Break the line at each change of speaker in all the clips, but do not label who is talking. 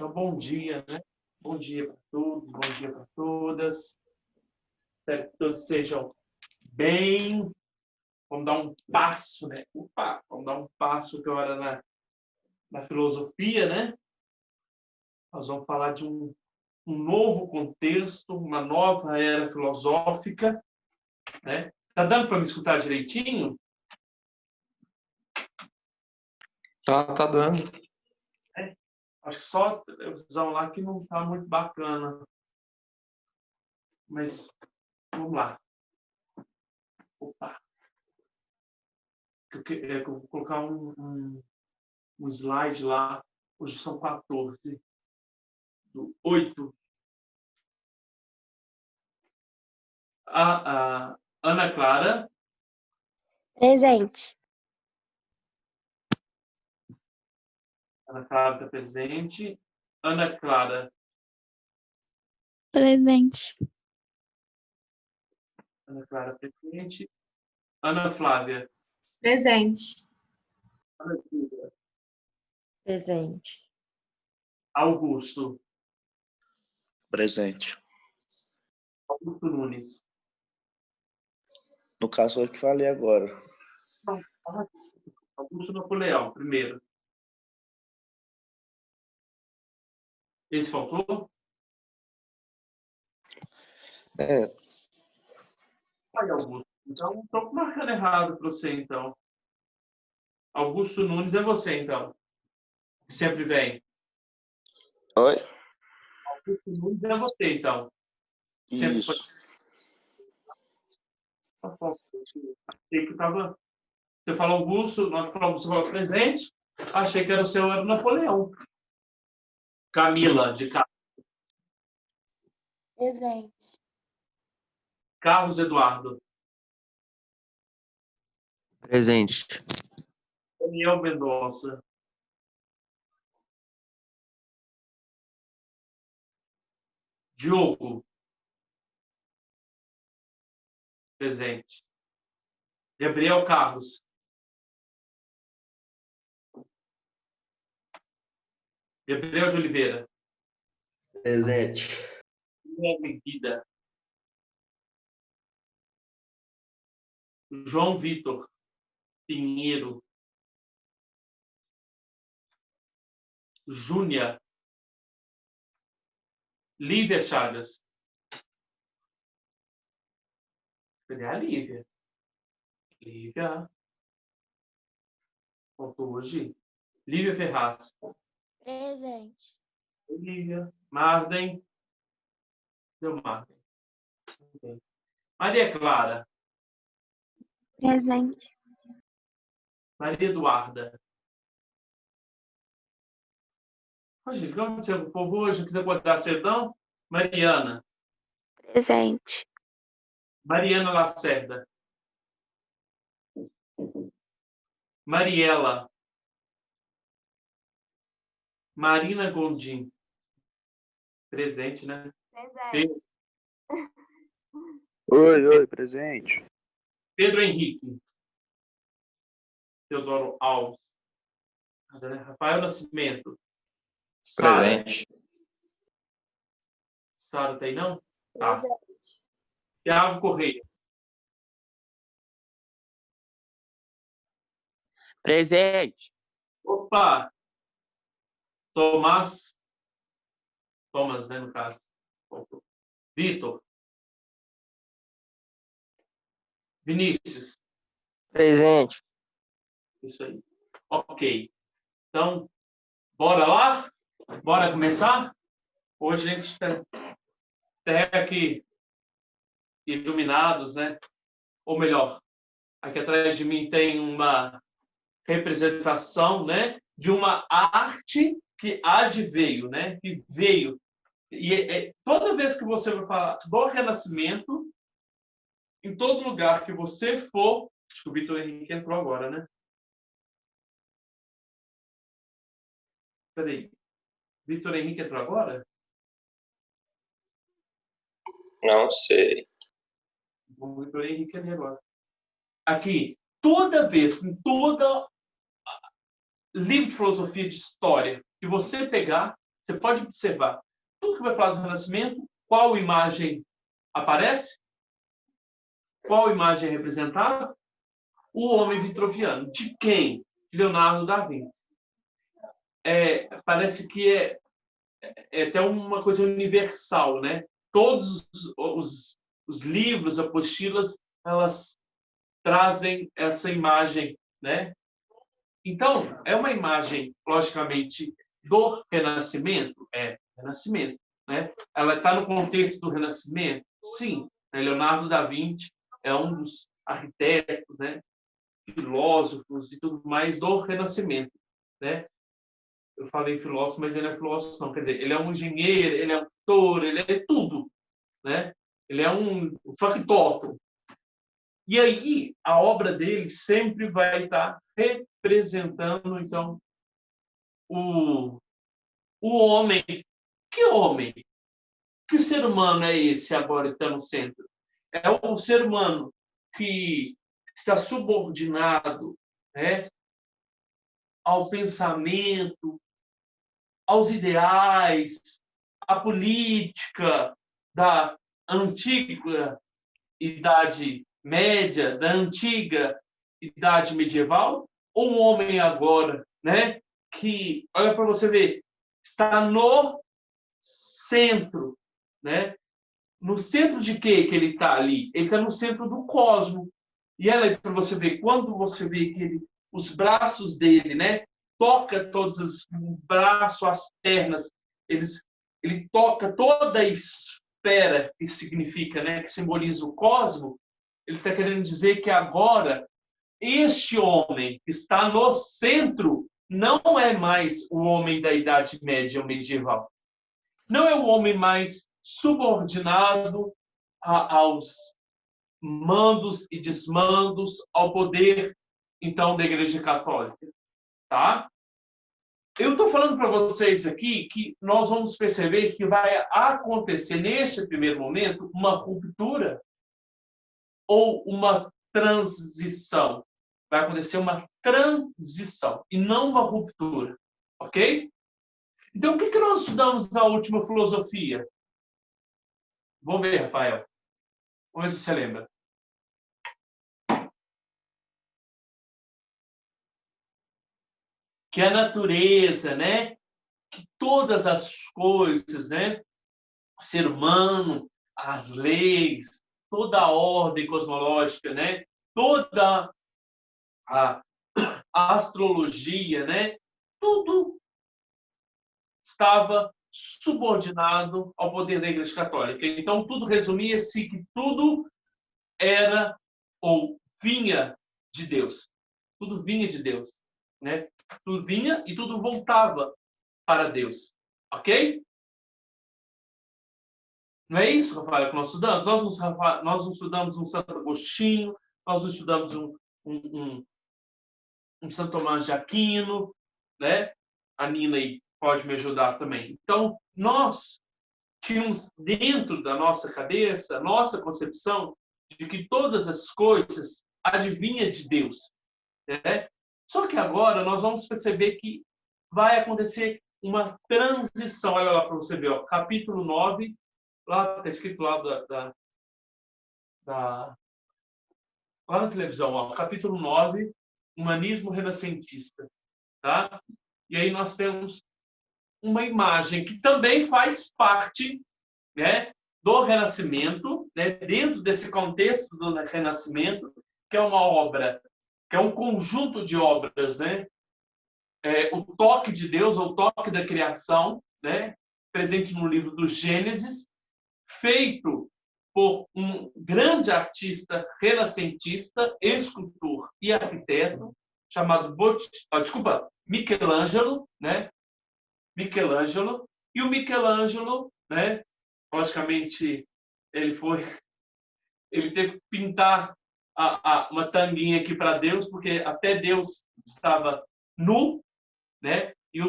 Então, bom dia, né? Bom dia para todos, bom dia para todas. Espero que todos sejam bem. Vamos dar um passo, né? Vamos dar um passo agora na filosofia, né? Nós vamos falar de um novo contexto, uma nova era filosófica, né? Tá dando para me escutar direitinho?
Tá dando.
Acho que só a televisão lá que não está muito bacana. Mas vamos lá. Opa. Eu vou colocar um slide lá. Hoje são 14. Do 8. A Ana Clara.
Presente.
Ana Clara está presente. Ana Clara.
Presente.
Ana Clara presente. Ana Flávia.
Presente.
Ana Júlia.
Presente.
Augusto.
Presente.
Augusto Nunes.
No caso, eu que falei agora.
Augusto Napoleão, primeiro. Esse faltou? Ai, Augusto. Então, estou marcando errado para você, então. Augusto Nunes é você, então. Que sempre vem.
Oi?
Augusto Nunes é você, então. Sempre
Isso.
Tá bom. Achei que estava... Você falou Augusto, na hora que você falou presente, achei que era o seu, era o Napoleão. Camila, de Carlos.
Presente.
Carlos Eduardo.
Presente.
Daniel Mendonça. Diogo. Presente. Gabriel Carlos. Gabriel de Oliveira.
Presente.
Guilherme Guida. João Vitor Pinheiro. Júnia. Lívia Chagas. Cadê a Lívia? Lívia. Faltou hoje. Lívia Ferraz.
Presente.
Lívia. Marden. Deu Marden. Okay. Maria Clara.
Presente.
Maria Eduarda. Hoje, o que aconteceu com o povo hoje? Não quis acordar cedão? Mariana.
Presente.
Mariana Lacerda. Mariela. Marina Gondim. Presente, né?
Presente.
Oi, presente.
Pedro Henrique. Teodoro Alves. Rafael Nascimento. Sara.
Presente.
Sara tem não? Tá.
Presente.
Thiago Correia.
Presente.
Opa! Tomás, né, no caso. Vitor. Vinícius.
Presente.
Isso aí. Ok. Então, bora lá? Bora começar? Hoje a gente está aqui iluminados, né? Ou melhor, aqui atrás de mim tem uma representação, né, de uma arte que adveio, né, que veio. E toda vez que você vai falar do Renascimento, em todo lugar que você for, acho que o Vitor Henrique entrou agora, né? Peraí. Vitor Henrique entrou agora?
Não sei.
O Vitor Henrique ali agora. Aqui, toda vez, em toda livro de filosofia de história que você pegar, Você pode observar. Tudo que vai falar do Renascimento, qual imagem aparece? Qual imagem é representada? O homem vitruviano. De quem? De Leonardo da Vinci. Parece que é até uma coisa universal, né? Todos os livros, apostilas, elas trazem essa imagem, né? Então, é uma imagem, logicamente, do Renascimento? Renascimento, né? Ela está no contexto do Renascimento? Sim. Leonardo da Vinci é um dos arquitetos, né? Filósofos e tudo mais do Renascimento, né? Eu falei filósofo, mas ele não é filósofo, não. Quer dizer, ele é um engenheiro, ele é um autor, ele é tudo, né? Ele é um factótum. E aí, a obra dele sempre vai estar representando, então, o homem. Que homem? Que ser humano é esse agora que está no centro? É o ser humano que está subordinado, né, ao pensamento, aos ideais, à política da antiga Idade Média, da antiga Idade Medieval, ou um homem agora, né, que, olha para você ver, está no centro, né? No centro de quê que ele está ali? Ele está no centro do cosmos. E ela, para você ver, quando você vê que os braços dele, né, toca todos os braços, as pernas, ele toca toda a esfera que significa, né, que simboliza o cosmos. Ele está querendo dizer que agora este homem que está no centro não é mais o homem da Idade Média ou medieval. Não é o homem mais subordinado aos mandos e desmandos, ao poder, então, da Igreja Católica. Tá? Eu estou falando para vocês aqui que nós vamos perceber que vai acontecer, neste primeiro momento, uma ruptura ou uma transição. Vai acontecer uma transição e não uma ruptura. Ok? Então, o que nós estudamos na última filosofia? Vamos ver, Rafael. Vamos ver se você lembra. Que a natureza, né? Que todas as coisas, né? O ser humano, as leis, toda a ordem cosmológica, né? Toda a astrologia, né? Tudo estava subordinado ao poder da Igreja Católica. Então, tudo resumia-se que tudo era ou vinha de Deus. Tudo vinha de Deus, né? Tudo vinha e tudo voltava para Deus. Ok? Não é isso, Rafael, que nós estudamos? Nós não estudamos um Santo Agostinho, nós não estudamos um Santo Tomás de Aquino, né? A Nina aí pode me ajudar também. Então, nós tínhamos dentro da nossa cabeça, nossa concepção de que todas as coisas advinham de Deus, né? Só que agora nós vamos perceber que vai acontecer uma transição. Olha lá para você ver, ó, capítulo 9, lá está escrito lá lá na televisão, ó, capítulo 9, Humanismo Renascentista. Tá? E aí nós temos uma imagem que também faz parte, né, do Renascimento, né, dentro desse contexto do Renascimento, que é uma obra, que é um conjunto de obras, né? O toque de Deus, ou o toque da criação, né, presente no livro do Gênesis, feito por um grande artista renascentista, escultor e arquiteto, chamado Michelangelo, né? Michelangelo. E o Michelangelo, né? Logicamente, ele teve que pintar uma tanguinha aqui para Deus, porque até Deus estava nu, né? E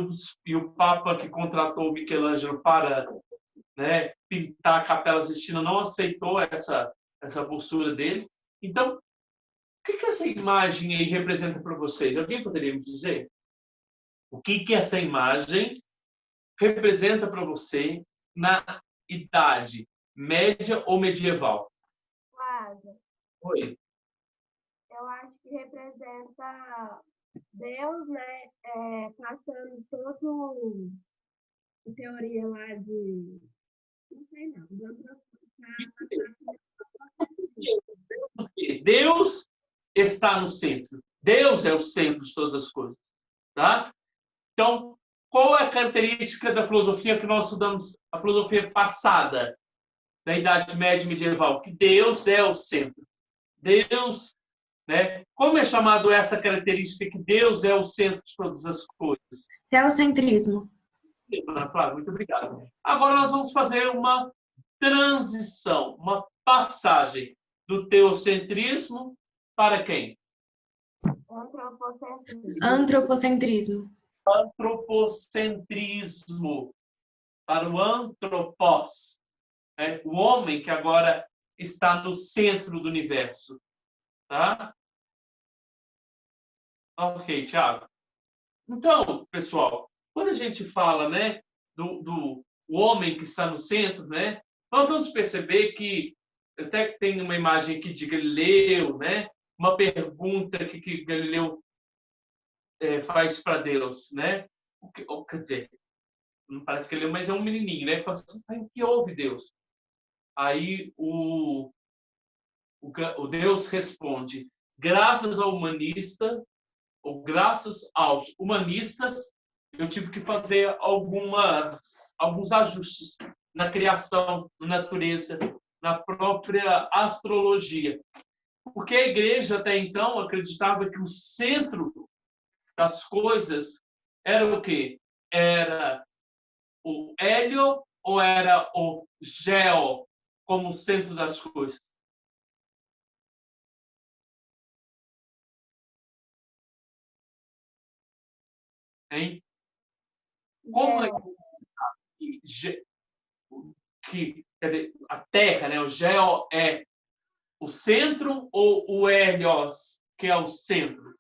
o Papa que contratou o Michelangelo para, né, pintar a Capela Sistina não aceitou essa postura dele. Então, o que essa imagem aí representa para vocês? Alguém poderia me dizer? O que essa imagem representa para você na idade média ou medieval?
Quase.
Oi.
Eu acho que representa Deus, né? Passando todo a teoria lá de. Não sei não.
Deus está no centro. Deus é o centro de todas as coisas. Tá? Então, qual é a característica da filosofia que nós estudamos, a filosofia passada, da Idade Média e Medieval? Que Deus é o centro. Deus, né? Como é chamado essa característica que Deus é o centro de todas as coisas?
Teocentrismo.
Flávia, muito obrigado. Agora nós vamos fazer uma transição, uma passagem do teocentrismo para quem?
Antropocentrismo.
Antropocentrismo, para o antropos, né? O homem que agora está no centro do universo. Tá? Ok, Thiago. Então, pessoal, quando a gente fala, né, do homem que está no centro, né, nós vamos perceber que até tem uma imagem aqui de Galileu, né, uma pergunta que Galileu faz para Deus, né? Quer dizer, não parece Galileu, mas é um menininho, né? Fala assim, o que houve, Deus? Aí o Deus responde, graças ao humanista, ou graças aos humanistas, eu tive que fazer alguns ajustes na criação, na natureza, na própria astrologia. Porque a igreja, até então, acreditava que o centro das coisas era o quê? Era o hélio ou era o geo como centro das coisas? Hein? Como é que quer dizer, a Terra, né, o geo é o centro ou o helios, que é o centro?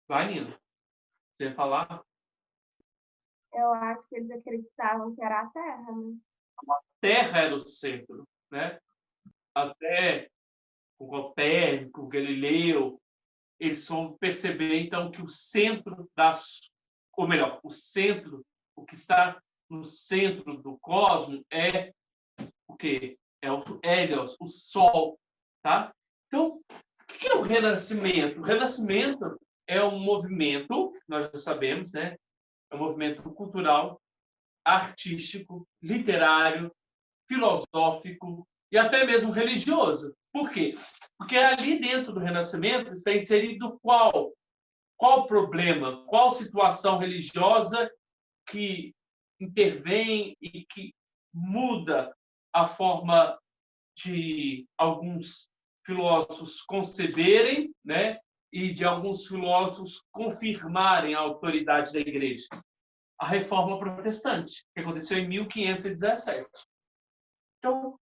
Vai, Nina. Você falar?
Eu acho que eles acreditavam que era a Terra, né?
A Terra era o centro, né? Até o Copérnico, o Galileu, eles vão perceber, então, que o centro ou melhor, o que está no centro do cosmos é o quê? É o Hélios, o Sol, tá? Então, o que é o Renascimento? O Renascimento é um movimento, nós já sabemos, né? É um movimento cultural, artístico, literário, filosófico e até mesmo religioso. Por quê? Porque ali dentro do Renascimento está inserido qual problema, qual situação religiosa que intervém e que muda a forma de alguns filósofos conceberem, né, e de alguns filósofos confirmarem a autoridade da igreja. A Reforma Protestante, que aconteceu em 1517. Então,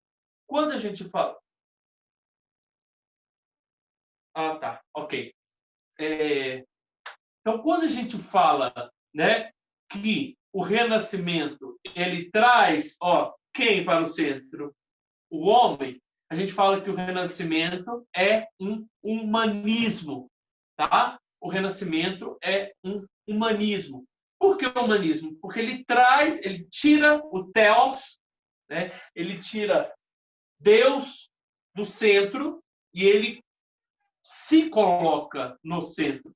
quando a gente fala... Ah, tá, ok. Então, quando a gente fala, né, que o Renascimento ele traz quem para o centro? O homem. A gente fala que o Renascimento é um humanismo. Tá? O Renascimento é um humanismo. Por que o humanismo? Porque ele tira o Theos, né? Ele tira Deus do centro e ele se coloca no centro.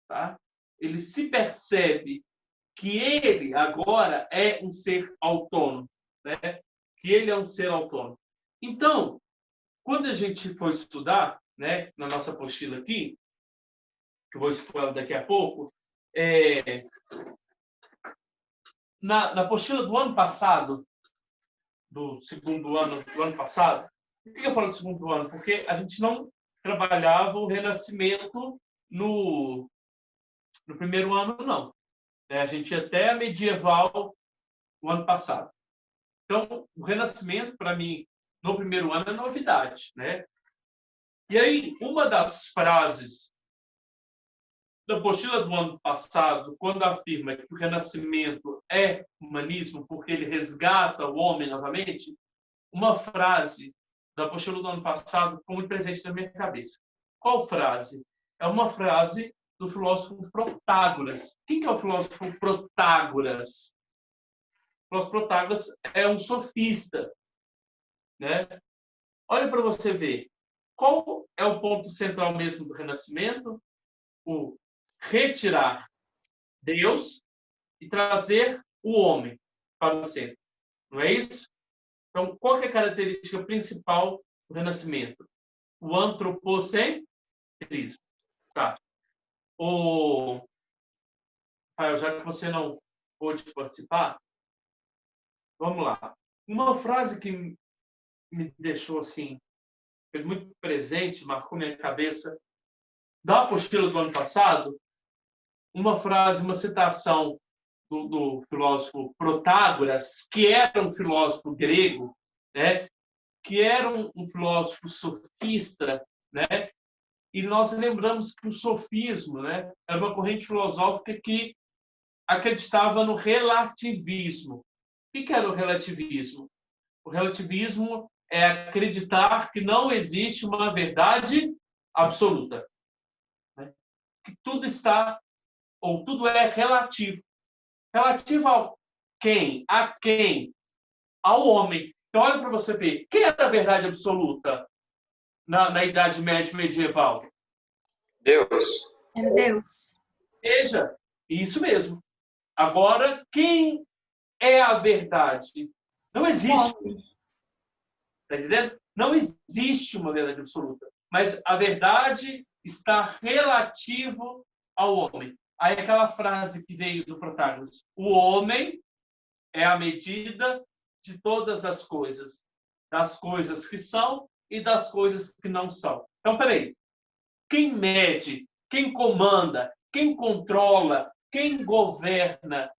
Tá? Ele se percebe que ele agora é um ser autônomo, né? Que ele é um ser autônomo. Então, quando a gente for estudar, né, na nossa apostila aqui, que eu vou expor daqui a pouco, na apostila do ano passado, do segundo ano do ano passado, por que eu falo do segundo ano? Porque a gente não trabalhava o Renascimento no primeiro ano, não. A gente ia até a medieval no ano passado. Então, o Renascimento, para mim, no primeiro ano é novidade, né? E aí, uma das frases da apostila do ano passado, quando afirma que o Renascimento é humanismo, porque ele resgata o homem novamente, uma frase da apostila do ano passado ficou muito presente na minha cabeça. Qual frase? É uma frase do filósofo Protágoras. Quem que é o filósofo Protágoras? O filósofo Protágoras é um sofista, né? Olha para você ver. Qual é o ponto central mesmo do Renascimento? O retirar Deus e trazer o homem para o centro. Não é isso? Então, qual é a característica principal do Renascimento? O antropocentrismo. Tá. Rafael, já que você não pôde participar, vamos lá. Uma frase que me deixou assim, muito presente, marcou minha cabeça, da apostila do ano passado, uma frase, uma citação do filósofo Protágoras, que era um filósofo grego, né? Que era um filósofo sofista, né? E nós lembramos que o sofismo, né, era uma corrente filosófica que acreditava no relativismo. O que era o relativismo? O relativismo é acreditar que não existe uma verdade absoluta, né? Que tudo está, ou tudo é relativo. Relativo ao quem? A quem? Ao homem. Então, olha para você ver. Quem era a verdade absoluta na Idade Média medieval?
Deus.
Era Deus.
Veja, isso mesmo. Agora, quem é a verdade? Não existe. Está entendendo? Não existe uma verdade absoluta. Mas a verdade está relativo ao homem. Aí aquela frase que veio do Protágoras. O homem é a medida de todas as coisas. Das coisas que são e das coisas que não são. Então, peraí. Quem mede, quem comanda, quem controla, quem governa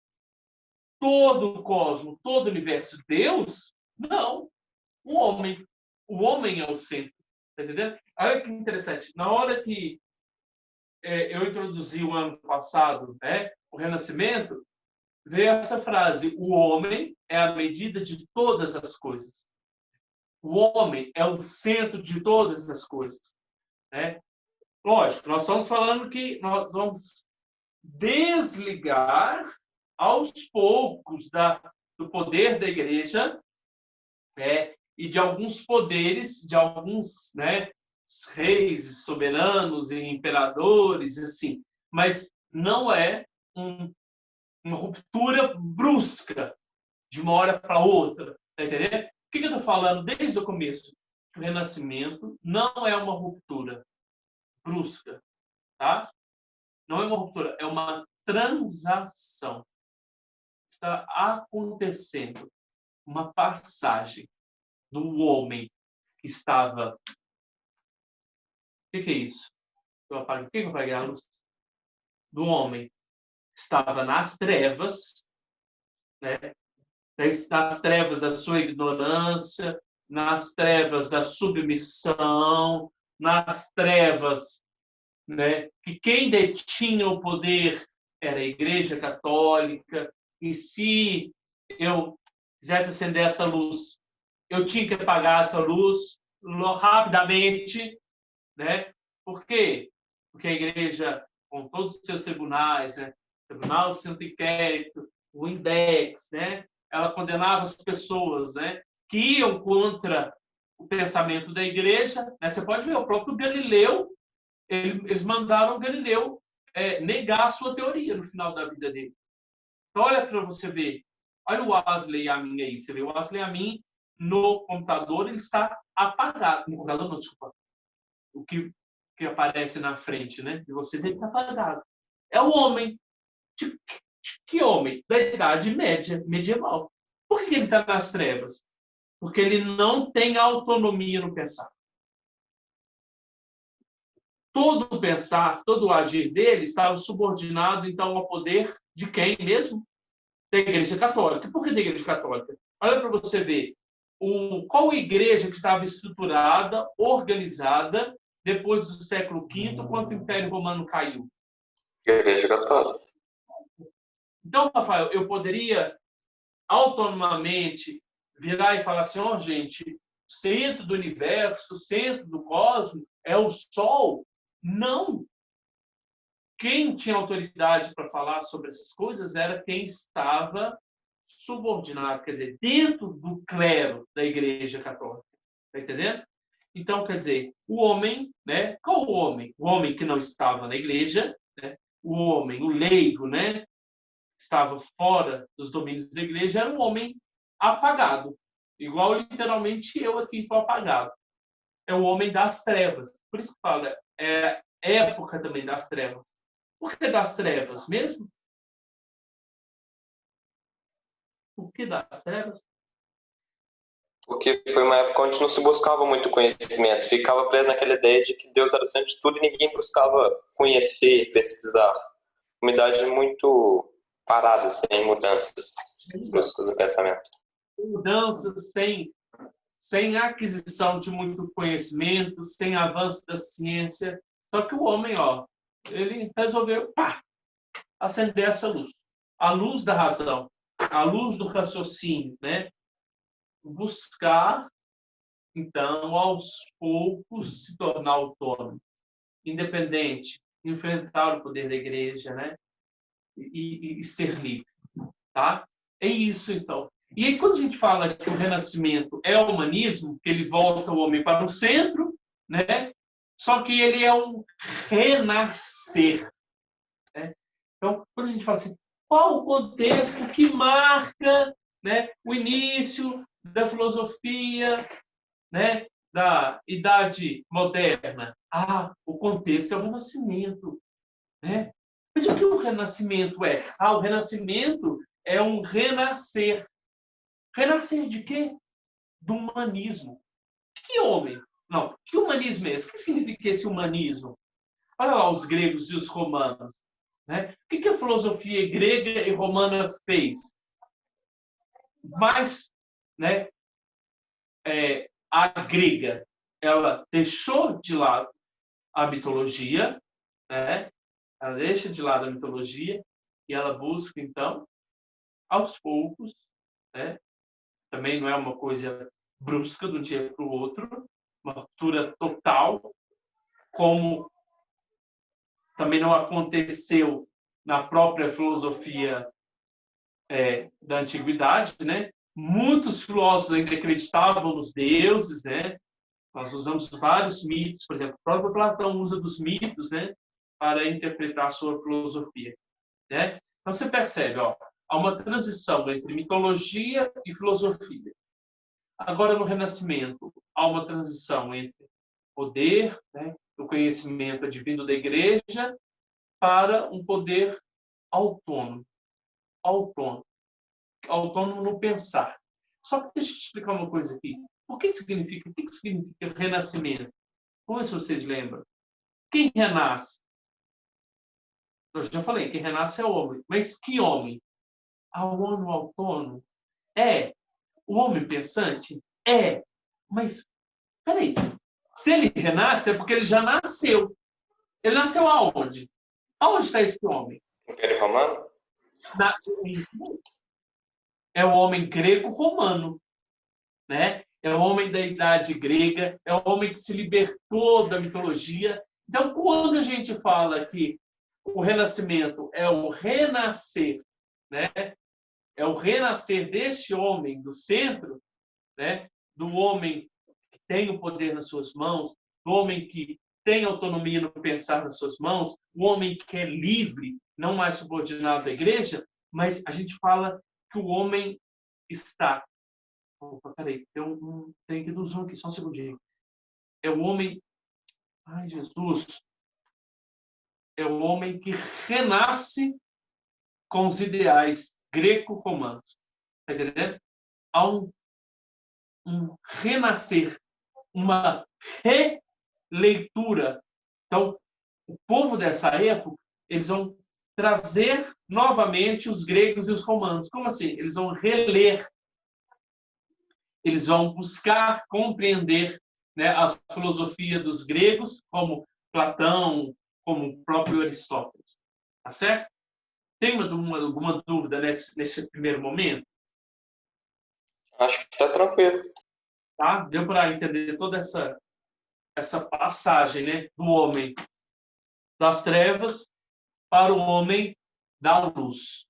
todo o cosmos, todo o universo? Deus? Não. O homem. O homem é o centro. Está entendendo? Olha que interessante. Na hora que eu introduzi o ano passado, né, o Renascimento, veio essa frase: o homem é a medida de todas as coisas. O homem é o centro de todas as coisas, né? Lógico, nós estamos falando que nós vamos desligar aos poucos do poder da igreja, né, e de alguns poderes, de alguns, né, reis, soberanos e imperadores, assim, mas não é uma ruptura brusca de uma hora para outra, tá entendendo? O que eu estou falando desde o começo? O Renascimento não é uma ruptura brusca, tá? Não é uma ruptura, é uma transação. Está acontecendo uma passagem do homem que estava... O que é isso? Por que eu apaguei a luz? Do homem que estava nas trevas, né? Nas trevas da sua ignorância, nas trevas da submissão, nas trevas, né, que quem detinha o poder era a Igreja Católica, e se eu quisesse acender essa luz, eu tinha que apagar essa luz rapidamente, né? Por quê? Porque a Igreja, com todos os seus tribunais, né, Tribunal de Santo Inquérito, o Index, né, ela condenava as pessoas, né, que iam contra o pensamento da Igreja, né? Você pode ver, o próprio Galileu, eles mandaram Galileu negar a sua teoria no final da vida dele. Então, olha para você ver. Olha o Wesley Amin aí. Você vê o Wesley Amin no computador, ele está apagado. No computador, não, desculpa. O que aparece na frente, né? De vocês, ele está apagado. É o homem. Que homem? Da Idade Média, medieval. Por que ele está nas trevas? Porque ele não tem autonomia no pensar. Todo o pensar, todo o agir dele estava subordinado, então, ao poder de quem mesmo? Da Igreja Católica. Por que da Igreja Católica? Olha para você ver. Qual igreja que estava estruturada, organizada, depois do século V, quando o Império Romano caiu?
Igreja Católica.
Então, Rafael, eu poderia autonomamente virar e falar assim, ó, gente, o centro do universo, o centro do cosmos é o Sol? Não. Quem tinha autoridade para falar sobre essas coisas era quem estava subordinado, quer dizer, dentro do clero da Igreja Católica. Está entendendo? Então, quer dizer, o homem, né? Qual o homem? O homem que não estava na igreja, né? O homem, o leigo, né? Estava fora dos domínios da igreja, era um homem apagado. Igual literalmente eu aqui estou apagado. É o homem das trevas. Por isso que fala, é época também das trevas. Por que das trevas mesmo? Por que das trevas?
Porque foi uma época onde não se buscava muito conhecimento. Ficava preso naquela ideia de que Deus era o centro de tudo e ninguém buscava conhecer, pesquisar. Uma idade muito parada, sem mudanças bruscas no pensamento.
Mudanças sem aquisição de muito conhecimento, sem avanço da ciência. Só que o homem, ó, ele resolveu acender essa luz. A luz da razão, a luz do raciocínio, né? Buscar, então, aos poucos, se tornar autônomo, independente, enfrentar o poder da igreja, né? E ser livre, tá? É isso, então. E aí, quando a gente fala que o renascimento é o humanismo, que ele volta o homem para o centro, né? Só que ele é um renascer, né? Então, quando a gente fala assim, qual o contexto que marca, né, o início da filosofia, né, da Idade Moderna? O contexto é o Renascimento, né? Mas o que o Renascimento é? O Renascimento é um renascer. Renascer de quê? Do humanismo. Que homem? Não, que humanismo é esse? O que significa esse humanismo? Olha lá os gregos e os romanos, né? O que a filosofia grega e romana fez? Mas, né, a grega, ela deixou de lado a mitologia, né? Ela deixa de lado a mitologia e ela busca, então, aos poucos, né? Também não é uma coisa brusca de um dia para o outro, uma ruptura total, como também não aconteceu na própria filosofia da antiguidade, né? Muitos filósofos ainda acreditavam nos deuses, né? Nós usamos vários mitos, por exemplo, o próprio Platão usa dos mitos, né, para interpretar a sua filosofia, né? Então você percebe, ó, há uma transição entre mitologia e filosofia. Agora no Renascimento há uma transição entre poder, né, o conhecimento advindo da Igreja, para um poder autônomo, autônomo no pensar. Só que deixa eu explicar uma coisa aqui. O que significa renascimento? Como se vocês lembram? Quem renasce? Eu já falei, quem renasce é o homem. Mas que homem? O homem autônomo? O homem pensante? Mas, peraí. Se ele renasce, é porque ele já nasceu. Ele nasceu aonde? Aonde está esse homem?
Império Romano?
É o homem grego-romano, né? É o homem da idade grega, é o homem que se libertou da mitologia. Então, quando a gente fala que o renascimento é o renascer, né? É o renascer deste homem do centro, né? Do homem que tem o poder nas suas mãos, do homem que tem autonomia no pensar nas suas mãos, o homem que é livre, não mais subordinado à igreja, mas a gente fala que o homem está... Opa, peraí, tem que dar zoom aqui, só um segundinho. É o homem... Ai, Jesus! É o homem que renasce com os ideais greco-romanos. Está entendendo? Há um renascer, uma releitura. Então, o povo dessa época, eles vão trazer novamente os gregos e os romanos. Como assim? Eles vão reler. Eles vão buscar compreender né, a filosofia dos gregos, como Platão, como o próprio Aristóteles. Tá certo? Tem alguma dúvida nesse primeiro momento?
Acho que tá tranquilo.
Tá? Deu para entender toda essa passagem, né, do homem das trevas para o homem da luz.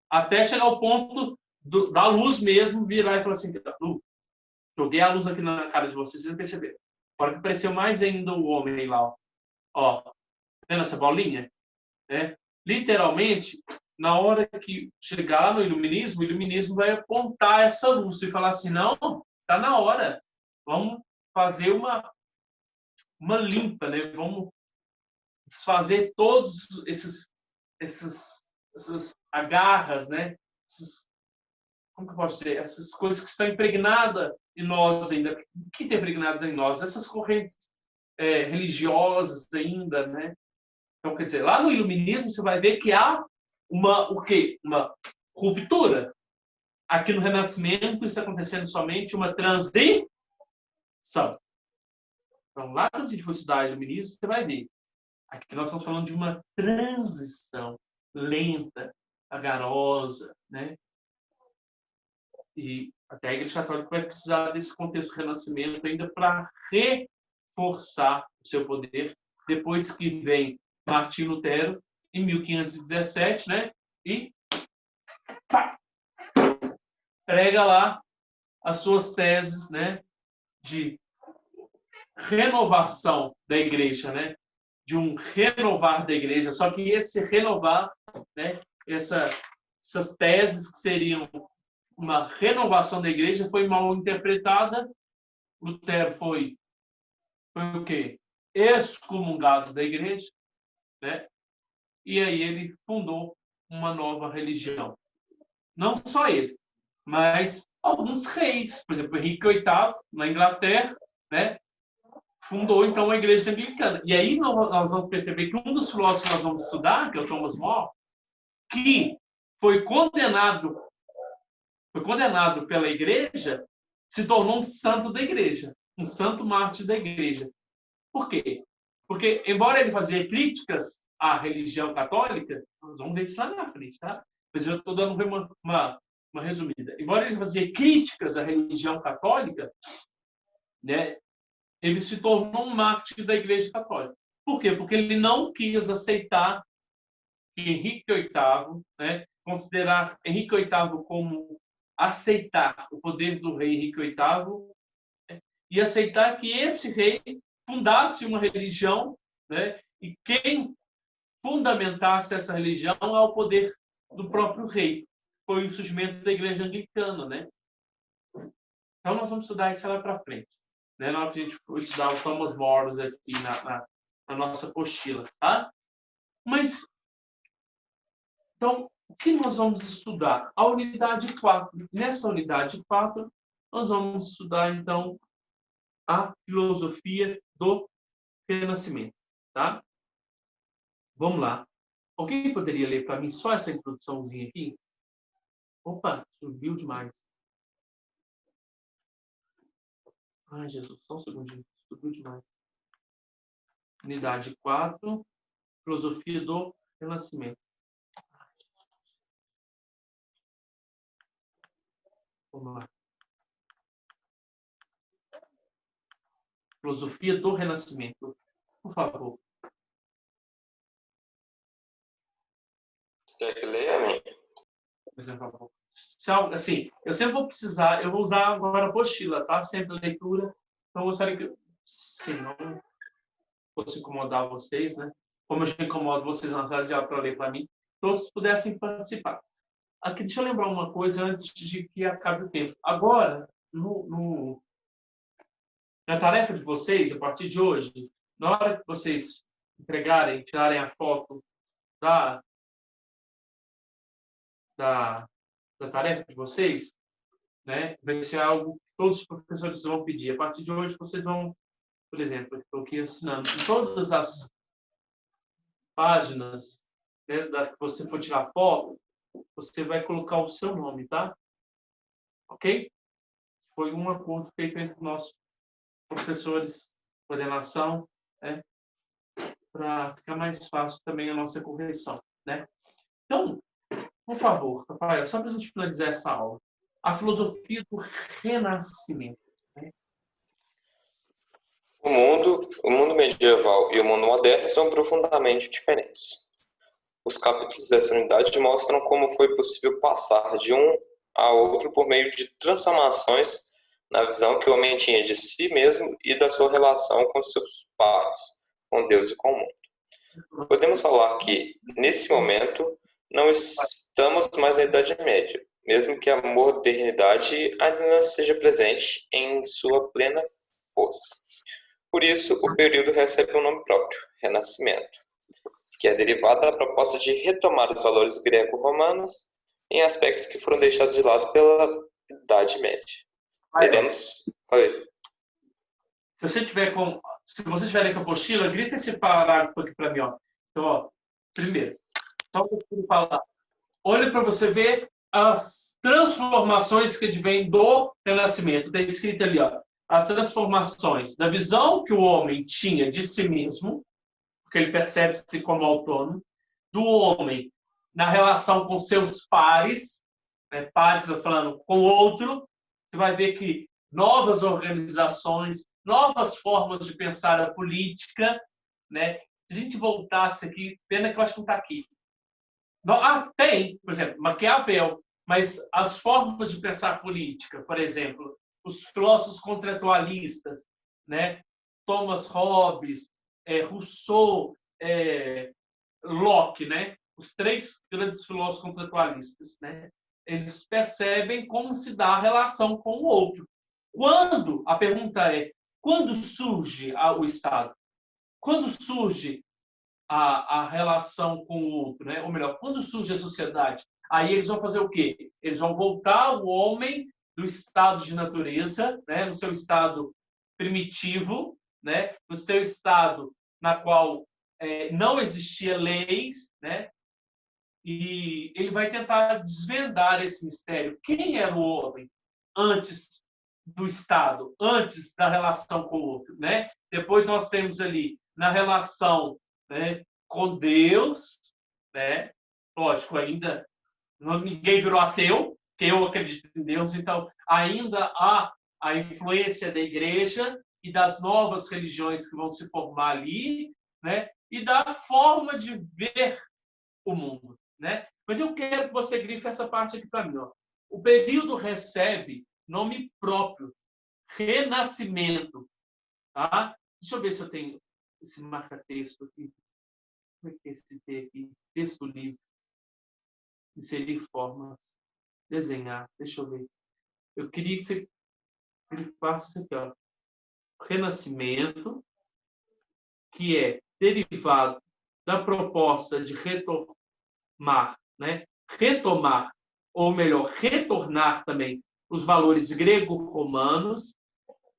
Até chegar ao ponto da luz mesmo virar e falar assim, joguei a luz aqui na cara de vocês, vocês perceberam. Agora que apareceu mais ainda o homem lá, ó, vendo essa bolinha? Né? Literalmente, na hora que chegar no iluminismo, o iluminismo vai apontar essa luz e falar assim, não, está na hora, vamos fazer uma limpa, né? Vamos desfazer todos essas agarras, né? Como que eu posso dizer? Essas coisas que estão impregnadas em nós ainda. O que está impregnado em nós? Essas correntes religiosas ainda, né? Então, quer dizer, lá no iluminismo você vai ver que há o quê? Uma ruptura. Aqui no Renascimento está acontecendo somente uma transição. Então, lá quando a gente for estudar iluminismo, você vai ver. Aqui nós estamos falando de uma transição lenta, vagarosa, né? E até a Igreja Católica vai precisar desse contexto do Renascimento ainda para reforçar o seu poder, depois que vem Martim Lutero, em 1517, né? E pá, prega lá as suas teses, né? De renovação da Igreja, né? De um renovar da Igreja. Só que esse renovar, né? Essas teses que seriam uma renovação da Igreja foi mal interpretada. Lutero foi o quê? Excomungado da Igreja, né? E aí ele fundou uma nova religião. Não só ele, mas alguns reis, por exemplo, Henrique VIII, na Inglaterra, né? Fundou então a Igreja Anglicana. E aí nós vamos perceber que um dos filósofos que nós vamos estudar, que é o Thomas More, que foi condenado pela Igreja, se tornou um santo da Igreja, um santo mártir da Igreja. Por quê? Porque, embora ele fazia críticas à religião católica, nós vamos ver isso lá na frente, tá? Mas eu estou dando uma resumida. Embora ele fazia críticas à religião católica, né, ele se tornou um mártir da Igreja Católica. Por quê? Porque ele não quis aceitar que Henrique VIII, né, considerar Henrique VIII como aceitar o poder do rei Henrique VIII, né, e aceitar que esse rei fundasse uma religião, né, e quem fundamentasse essa religião é o poder do próprio rei. Foi o surgimento da Igreja Anglicana, né? Então nós vamos estudar isso lá para frente, né? Na hora que a gente for estudar o Thomas More aqui na nossa apostila, tá? Mas então o que nós vamos estudar? A unidade 4. Nessa unidade 4, nós vamos estudar, então, a filosofia do Renascimento. Tá? Vamos lá. Alguém poderia ler para mim só essa introduçãozinha aqui? Opa, subiu demais. Ai, Jesus, só um segundinho. Subiu demais. Unidade 4, filosofia do Renascimento. Vamos lá. Filosofia do Renascimento. Por favor.
Quer que leia, amigo?
Por exemplo, assim, eu sempre vou precisar, eu vou usar agora a apostila, tá? Sempre a leitura. Então, eu gostaria que, se não fosse incomodar vocês, né? Como eu já incomodo vocês na sala de aula para ler para mim, todos pudessem participar. Aqui, deixa eu lembrar uma coisa antes de que acabe o tempo. Agora, na tarefa de vocês, a partir de hoje, na hora que vocês entregarem, tirarem a foto da tarefa de vocês, né, vai ser algo que todos os professores vão pedir. A partir de hoje, vocês vão, por exemplo, estou aqui ensinando, em todas as páginas, né, que você for tirar foto, você vai colocar o seu nome, tá? Ok? Foi um acordo feito entre nós professores, coordenação, né? Para ficar mais fácil também a nossa correção, né? Então, por favor, Rafael, só para a gente finalizar essa aula, a filosofia do renascimento. Né?
O mundo medieval e o mundo moderno são profundamente diferentes. Os capítulos dessa unidade mostram como foi possível passar de um a outro por meio de transformações na visão que o homem tinha de si mesmo e da sua relação com seus pares, com Deus e com o mundo. Podemos falar que, nesse momento, não estamos mais na Idade Média, mesmo que a modernidade ainda não esteja presente em sua plena força. Por isso, o período recebe um nome próprio, Renascimento, que é derivado da proposta de retomar os valores greco-romanos em aspectos que foram deixados de lado pela Idade Média. Veremos. Oi.
Se você tiver com a apostila, grita esse parágrafo aqui para mim. Ó. Então, ó, primeiro, só para eu falar. Olha para você ver as transformações que advêm do Renascimento. Está escrito ali, ó, as transformações da visão que o homem tinha de si mesmo, porque ele percebe-se como autônomo, do homem na relação com seus pares, né, pares, estou falando, com o outro, você vai ver que novas organizações, novas formas de pensar a política, né? Se a gente voltasse aqui, pena que eu acho que não está aqui. Tem, por exemplo, Maquiavel, mas as formas de pensar política, por exemplo, os filósofos contratualistas, né? Thomas Hobbes, Rousseau, Locke, né? Os três grandes filósofos contratualistas, né? Eles percebem como se dá a relação com o outro. A pergunta é, quando surge o Estado? Quando surge a relação com o outro, né? Ou melhor, quando surge a sociedade? Aí eles vão fazer o quê? Eles vão voltar o homem do estado de natureza, né? No seu estado primitivo, né? No seu estado na qual não existia leis, né? E ele vai tentar desvendar esse mistério. Quem era o homem antes do Estado, antes da relação com o outro, né? Depois nós temos ali na relação, né, com Deus, né? Lógico, ainda ninguém virou ateu, que eu acredito em Deus, então ainda há a influência da igreja e das novas religiões que vão se formar ali, né? E da forma de ver o mundo, né? Mas eu quero que você grife essa parte aqui para mim, ó. O período recebe nome próprio, Renascimento, tá? Deixa eu ver se eu tenho esse marca-texto aqui. Como é que é esse T aqui? Texto livre. Inserir formas. Desenhar. Deixa eu ver. Eu queria que você grifasse isso aqui, ó. Renascimento, que é derivado da proposta de retomar, né? Retomar, ou melhor, retornar também os valores grego-romanos,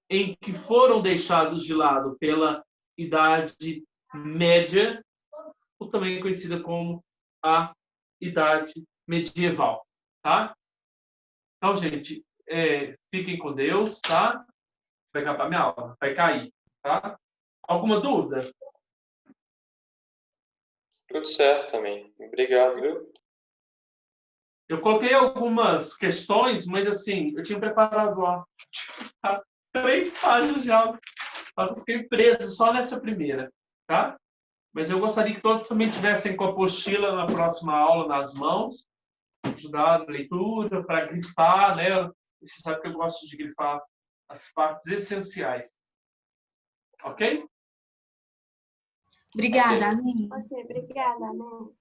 em que foram deixados de lado pela Idade Média, ou também conhecida como a Idade Medieval, tá? Então, gente, fiquem com Deus, tá? Vai acabar minha aula, vai cair, tá? Alguma dúvida?
Tudo certo também. Obrigado, viu?
Eu coloquei algumas questões, mas assim, eu tinha preparado ó, 3 páginas de aula. Eu fiquei preso só nessa primeira, tá? Mas eu gostaria que todos também tivessem com a apostila na próxima aula nas mãos, ajudar na leitura, para grifar, né? Você sabe que eu gosto de grifar as partes essenciais. Ok?
Obrigada, amém.
Ok, obrigada, amém.